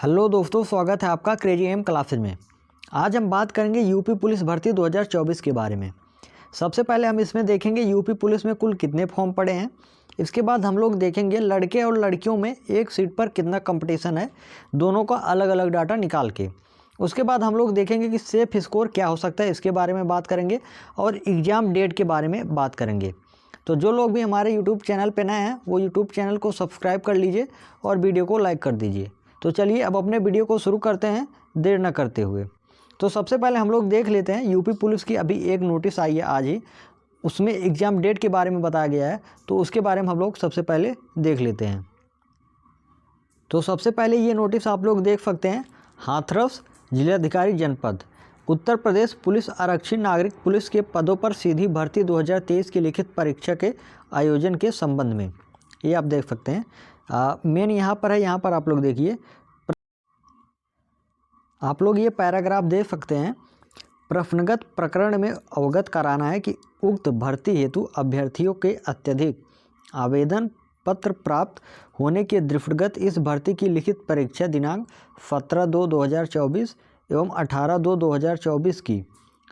Hello दोस्तों, स्वागत है आपका क्रेजी एम क्लासेज में। आज हम बात करेंगे यूपी पुलिस भर्ती 2024 के बारे में। सबसे पहले हम इसमें देखेंगे यूपी पुलिस में कुल कितने फॉर्म पड़े हैं। इसके बाद हम लोग देखेंगे लड़के और लड़कियों में एक सीट पर कितना कंपटीशन है, दोनों का अलग अलग डाटा निकाल के। उसके बाद हम लोग देखेंगे कि सेफ स्कोर क्या हो सकता है, इसके बारे में बात करेंगे और एग्ज़ाम डेट के बारे में बात करेंगे। तो जो लोग भी हमारे यूट्यूब चैनल पर नए हैं वो यूट्यूब चैनल को सब्सक्राइब कर लीजिए और वीडियो को लाइक कर दीजिए। तो चलिए अब अपने वीडियो को शुरू करते हैं देर न करते हुए। तो सबसे पहले हम लोग देख लेते हैं यूपी पुलिस की अभी एक नोटिस आई है आज ही, उसमें एग्ज़ाम डेट के बारे में बताया गया है, तो उसके बारे में हम लोग सबसे पहले देख लेते हैं। तो सबसे पहले ये नोटिस आप लोग देख सकते हैं, हाथरस जिलाधिकारी जनपद उत्तर प्रदेश पुलिस आरक्षी नागरिक पुलिस के पदों पर सीधी भर्ती 2023 की लिखित परीक्षा के आयोजन के संबंध में। ये आप देख सकते हैं, मेन यहाँ पर है, यहाँ पर आप लोग देखिए, आप लोग ये पैराग्राफ देख सकते हैं। प्रश्नगत प्रकरण में अवगत कराना है कि उक्त भर्ती हेतु अभ्यर्थियों के अत्यधिक आवेदन पत्र प्राप्त होने के दृष्टिगत इस भर्ती की लिखित परीक्षा दिनांक 17/2/2024 एवं 18/2/2024 की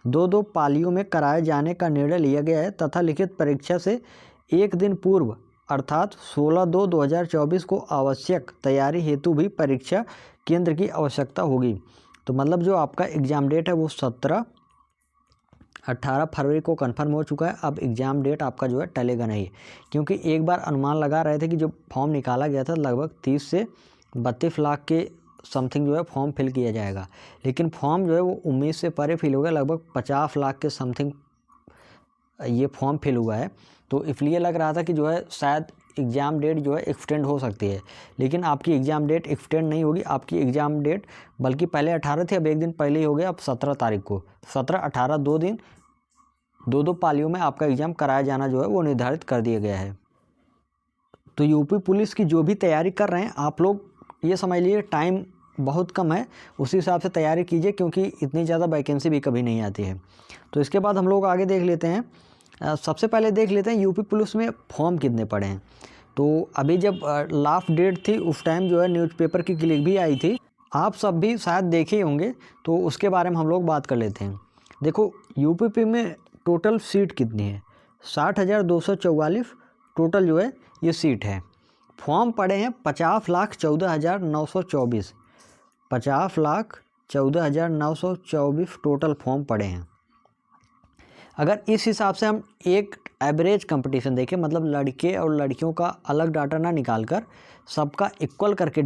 दो पालियों में कराए जाने का निर्णय लिया गया है तथा लिखित परीक्षा से एक दिन पूर्व अर्थात 16/2/2024 को आवश्यक तैयारी हेतु भी परीक्षा केंद्र की आवश्यकता होगी। तो मतलब जो आपका एग्ज़ाम डेट है वो 18 फरवरी को कंफर्म हो चुका है। अब एग्ज़ाम डेट आपका जो है टलेगा नहीं, क्योंकि एक बार अनुमान लगा रहे थे कि जो फॉर्म निकाला गया था लगभग 30 से 32 लाख के समथिंग जो है फॉर्म फिल किया जाएगा, लेकिन फॉर्म जो है वो उम्मीद से परे फिल हो गया, लगभग 50 लाख के समथिंग ये फॉर्म फिल हुआ है। तो इसलिए लग रहा था कि जो है शायद एग्ज़ाम डेट जो है एक्सटेंड हो सकती है, लेकिन आपकी एग्ज़ाम डेट एक्सटेंड नहीं होगी। आपकी एग्ज़ाम डेट बल्कि पहले 18 थी, अब एक दिन पहले ही हो गया, अब 17 तारीख को 17-18 2 दिन दो पालियों में आपका एग्ज़ाम कराया जाना जो है वो निर्धारित कर दिया गया है। तो यूपी पुलिस की जो भी तैयारी कर रहे हैं आप लोग ये समझ लीजिए टाइम बहुत कम है, उसी हिसाब से तैयारी कीजिए, क्योंकि इतनी ज़्यादा वैकेंसी भी कभी नहीं आती है। तो इसके बाद हम लोग आगे देख लेते हैं। सबसे पहले देख लेते हैं यूपी पुलिस में फॉर्म कितने पड़े हैं। तो अभी जब लास्ट डेट थी उस टाइम जो है न्यूज़पेपर की क्लिक भी आई थी, आप सब भी शायद देखे ही होंगे, तो उसके बारे में हम लोग बात कर लेते हैं। देखो यूपी में टोटल सीट कितनी है, 60,244 टोटल जो है ये सीट है। फॉर्म पड़े हैं 50,14,924, 50,14,924 टोटल फॉर्म पड़े हैं। अगर इस हिसाब से हम एक एवरेज कंपटीशन देखें, मतलब लड़के और लड़कियों का अलग डाटा ना निकाल कर सबका इक्वल करके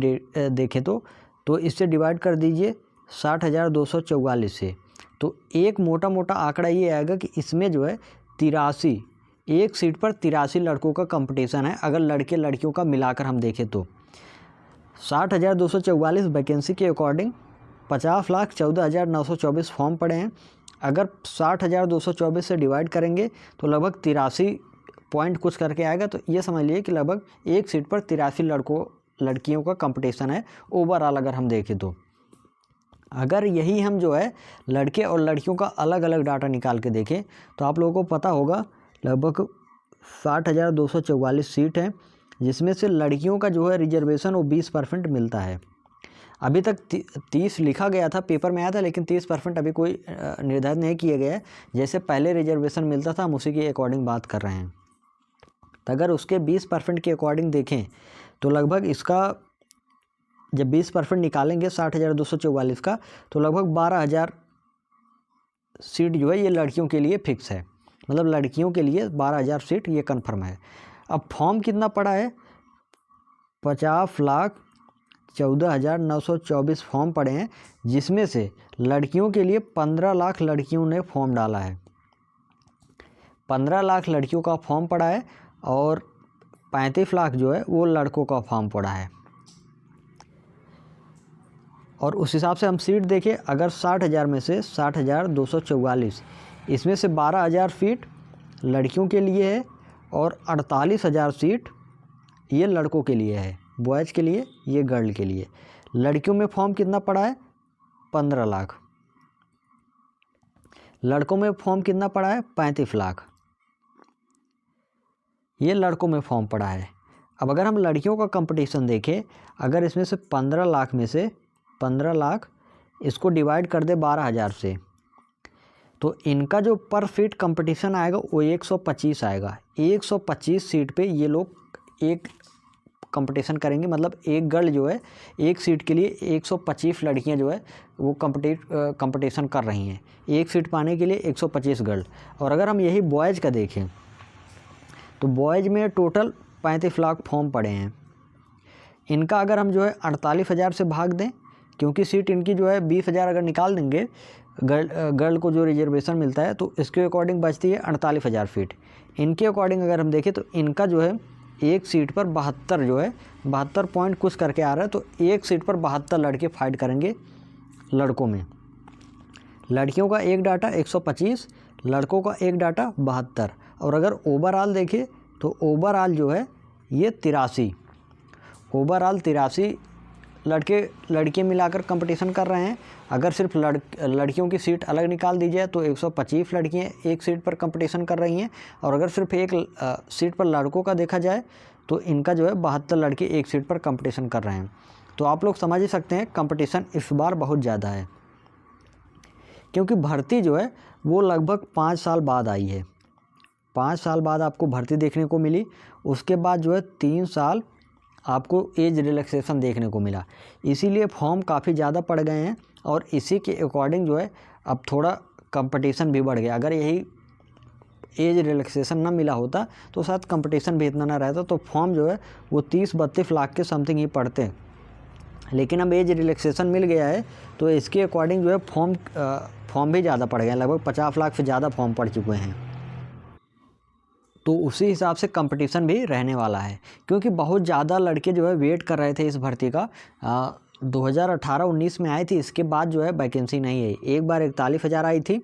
देखें तो इससे डिवाइड कर दीजिए 60,244 से, तो एक मोटा मोटा आंकड़ा ये आएगा कि इसमें जो है 83, एक सीट पर 83 लड़कों का कंपटीशन है। अगर लड़के लड़कियों का मिलाकर हम देखें तो 60,244 वैकेंसी के अकॉर्डिंग 50,14,924 फॉर्म पड़े हैं। अगर 60,224 से डिवाइड करेंगे तो लगभग 83 पॉइंट कुछ करके आएगा। तो ये समझ लीजिए कि लगभग एक सीट पर 83 लड़कियों का कंपटीशन है ओवरऑल। अगर हम देखें तो अगर यही हम जो है लड़के और लड़कियों का अलग अलग डाटा निकाल के देखें तो आप लोगों को पता होगा लगभग 60,244 सीट है, जिसमें से लड़कियों का जो है रिजर्वेशन वो 20% मिलता है। अभी तक 30 लिखा गया था, पेपर में आया था, लेकिन 30% अभी कोई निर्धारित नहीं किया गया है। जैसे पहले रिजर्वेशन मिलता था हम उसी के अकॉर्डिंग बात कर रहे हैं। तो अगर उसके 20% के अकॉर्डिंग देखें तो लगभग इसका जब 20% निकालेंगे 60,244 का तो लगभग 12,000 सीट जो है ये लड़कियों के लिए फिक्स है, मतलब लड़कियों के लिए 12,000 सीट ये कन्फर्म है। अब फॉर्म कितना पड़ा है, 50,14,924 फॉर्म पड़े हैं, जिसमें से लड़कियों के लिए 15 लाख लड़कियों ने फॉर्म डाला है। 15 लाख लड़कियों का फॉर्म पड़ा है और 35 लाख जो है वो लड़कों का फॉर्म पड़ा है। और उस हिसाब से हम सीट देखें, अगर 60,000 में से 60,244, इसमें से 12,000 सीट लड़कियों के लिए है और 48,000 सीट ये लड़कों के लिए है, बॉयज़ के लिए, ये गर्ल के लिए। लड़कियों में फॉर्म कितना पड़ा है, 15 लाख। लड़कों में फॉर्म कितना पड़ा है, 35 लाख। ये लड़कों में फॉर्म पड़ा है। अब अगर हम लड़कियों का कंपटीशन देखें, अगर इसमें से 15 लाख में से 15 लाख, इसको डिवाइड कर दे 12,000 से, तो इनका जो पर सीट कंपटीशन आएगा वो 125 आएगा। 125 सीट पे ये लोग एक कंपटीशन करेंगे, मतलब एक गर्ल जो है एक सीट के लिए 125 लड़कियां जो है वो कंपटीशन कर रही हैं, एक सीट पाने के लिए 125 गर्ल। और अगर हम यही बॉयज़ का देखें तो बॉयज़ में टोटल 35 लाख फॉर्म पड़े हैं। इनका अगर हम जो है 48,000 से भाग दें, क्योंकि सीट इनकी जो है 20,000 अगर निकाल देंगे गर्ल को जो रिजर्वेशन मिलता है, तो इसके अकॉर्डिंग बचती है 48,000 सीट। इनके अकॉर्डिंग अगर हम देखें तो इनका जो है एक सीट पर 72 जो है 72 पॉइंट कुछ करके आ रहा है, तो एक सीट पर 72 लड़के फाइट करेंगे लड़कों में। लड़कियों का एक डाटा 125, लड़कों का एक डाटा 72। और अगर ओवरऑल देखें तो ओवरऑल जो है ये 83, ओवरऑल 83 लड़कियाँ मिलाकर कंपटीशन कर रहे हैं। अगर सिर्फ लड़कियों की सीट अलग निकाल दी जाए तो 125 लड़कियाँ एक सीट पर कंपटीशन कर रही हैं, और अगर सिर्फ एक सीट पर लड़कों का देखा जाए तो इनका जो है 72 लड़के एक सीट पर कंपटीशन कर रहे हैं। तो आप लोग समझ ही सकते हैं कंपटीशन इस बार बहुत ज़्यादा है, क्योंकि भर्ती जो है वो लगभग 5 साल बाद आई है। 5 साल बाद आपको भर्ती देखने को मिली, उसके बाद जो है 3 साल आपको एज रिलैक्सेशन देखने को मिला, इसीलिए फॉर्म काफ़ी ज़्यादा पड़ गए हैं। और इसी के अकॉर्डिंग जो है अब थोड़ा कंपटीशन भी बढ़ गया। अगर यही एज रिलैक्सेशन ना मिला होता तो शायद कंपटीशन भी इतना ना रहता, तो फॉर्म जो है वो 30-32 लाख के समथिंग ही पड़ते। लेकिन अब एज रिलैक्सेशन मिल गया है तो इसके अकॉर्डिंग जो है फॉर्म भी ज़्यादा पड़ गए, लगभग 50 लाख से ज़्यादा फॉर्म पड़ चुके हैं। तो उसी हिसाब से कंपटीशन भी रहने वाला है, क्योंकि बहुत ज़्यादा लड़के जो है वेट कर रहे थे इस भर्ती का। 2018-19 में आई थी, इसके बाद जो है वैकेंसी नहीं आई। एक बार 41,000 आई थी,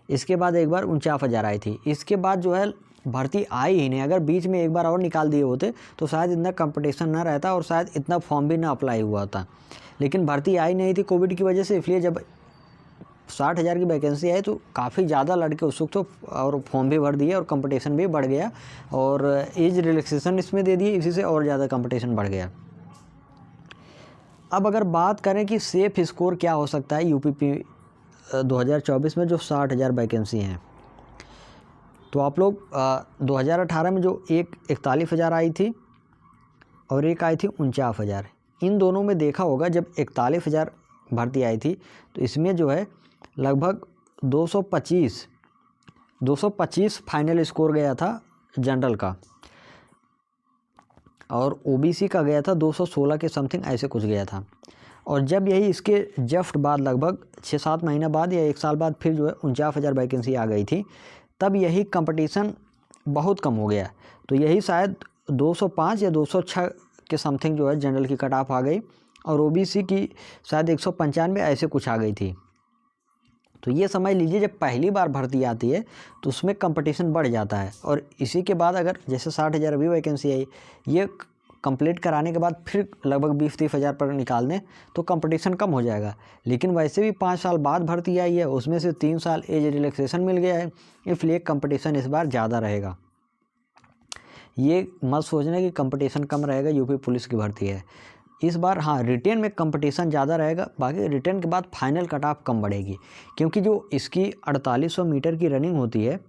इसके बाद एक बार 49,000 आई थी, इसके बाद जो है भर्ती आई ही नहीं। अगर बीच में एक बार और निकाल दिए होते तो शायद इतना कंपटीशन ना रहता और शायद इतना फॉर्म भी ना अप्लाई हुआ होता। लेकिन भर्ती आई नहीं थी कोविड की वजह से, इसलिए जब 60,000 की वैकेंसी आई तो काफ़ी ज़्यादा लड़के उत्सुक थे और फॉर्म भी भर दिए और कंपटीशन भी बढ़ गया, और एज रिलैक्सेशन इसमें दे दिए, इसी से और ज़्यादा कंपटीशन बढ़ गया। अब अगर बात करें कि सेफ स्कोर क्या हो सकता है यूपीपी 2024 में जो 60,000 वैकेंसी हैं, तो आप लोग 2018 में जो एक 41,000 आई थी और एक आई थी 49,000, इन दोनों में देखा होगा जब 41,000 भर्ती आई थी तो इसमें जो है लगभग 225 फाइनल स्कोर गया था जनरल का, और ओबीसी का गया था 216 के समथिंग, ऐसे कुछ गया था। और जब यही इसके जस्ट बाद लगभग 6-7 महीना बाद या 1 साल बाद फिर जो है 49,000 वैकेंसी आ गई थी, तब यही कंपटीशन बहुत कम हो गया। तो यही शायद 205 या 206 के समथिंग जो है जनरल की कट ऑफ आ गई, और ओबीसी की शायद 195 ऐसे कुछ आ गई थी। तो ये समझ लीजिए जब पहली बार भर्ती आती है तो उसमें कंपटीशन बढ़ जाता है, और इसी के बाद अगर जैसे 60,000 अभी वैकेंसी आई, ये कंप्लीट कराने के बाद फिर लगभग 20-30 हज़ार पर निकाल दें तो कंपटीशन कम हो जाएगा। लेकिन वैसे भी 5 साल बाद भर्ती आई है, उसमें से 3 साल एज रिलैक्सेशन मिल गया है, इसलिए कंपटीशन इस बार ज़्यादा रहेगा। ये मत सोचना कि कंपटीशन कम रहेगा, यूपी पुलिस की भर्ती है इस बार। हाँ, रिटेन में कंपटीशन ज़्यादा रहेगा, बाकी रिटेन के बाद फाइनल कट ऑफ कम बढ़ेगी, क्योंकि जो इसकी 4800 मीटर की रनिंग होती है,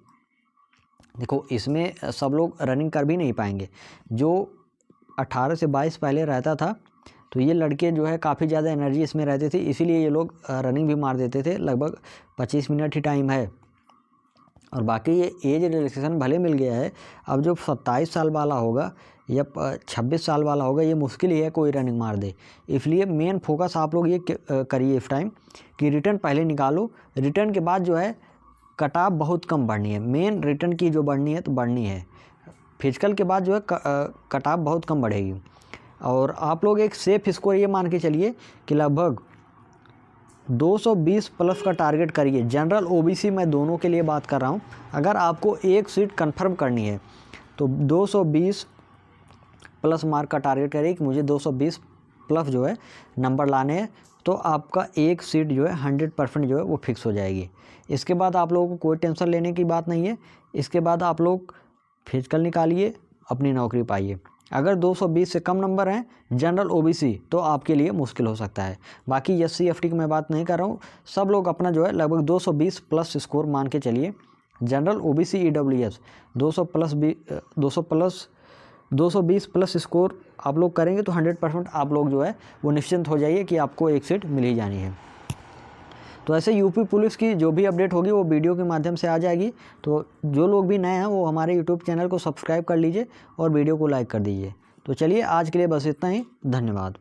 देखो इसमें सब लोग रनिंग कर भी नहीं पाएंगे। जो 18 से 22 पहले रहता था तो ये लड़के जो है काफ़ी ज़्यादा एनर्जी इसमें रहती थी, इसीलिए ये लोग रनिंग भी मार देते थे। लगभग 25 मिनट ही टाइम है, और बाकी ये एज रिलैक्सेशन भले मिल गया है। अब जो 27 साल वाला होगा या 26 साल वाला होगा, ये मुश्किल ही है कोई रनिंग मार दे। इसलिए मेन फोकस आप लोग ये करिए इस टाइम कि रिटर्न पहले निकालो। रिटर्न के बाद जो है कट ऑफ बहुत कम बढ़नी है, मेन रिटर्न की जो बढ़नी है तो बढ़नी है। फिजिकल के बाद जो है कट ऑफ बहुत कम बढ़ेगी। और आप लोग एक सेफ स्कोर ये मान के चलिए कि लगभग 220 प्लस का टारगेट करिए। जनरल ओबीसी मैं दोनों के लिए बात कर रहा हूँ। अगर आपको एक सीट कंफर्म करनी है तो 220 प्लस मार्क का टारगेट करिए कि मुझे 220 प्लस जो है नंबर लाने हैं, तो आपका एक सीट जो है 100% जो है वो फिक्स हो जाएगी। इसके बाद आप लोगों को कोई टेंशन लेने की बात नहीं है। इसके बाद आप लोग फिजिकल निकालिए, अपनी नौकरी पाइए। अगर 220 से कम नंबर हैं जनरल ओबीसी तो आपके लिए मुश्किल हो सकता है। बाकी SC FT की मैं बात नहीं कर रहा हूँ, सब लोग अपना जो है लगभग 220 प्लस स्कोर मान के चलिए। General OBC EWS 220 plus score आप लोग करेंगे तो 100% आप लोग जो है वो निश्चिंत हो जाइए कि आपको एक सीट मिल ही जानी है। तो ऐसे यूपी पुलिस की जो भी अपडेट होगी वो वीडियो के माध्यम से आ जाएगी। तो जो लोग भी नए हैं वो हमारे यूट्यूब चैनल को सब्सक्राइब कर लीजिए और वीडियो को लाइक कर दीजिए। तो चलिए आज के लिए बस इतना ही, धन्यवाद।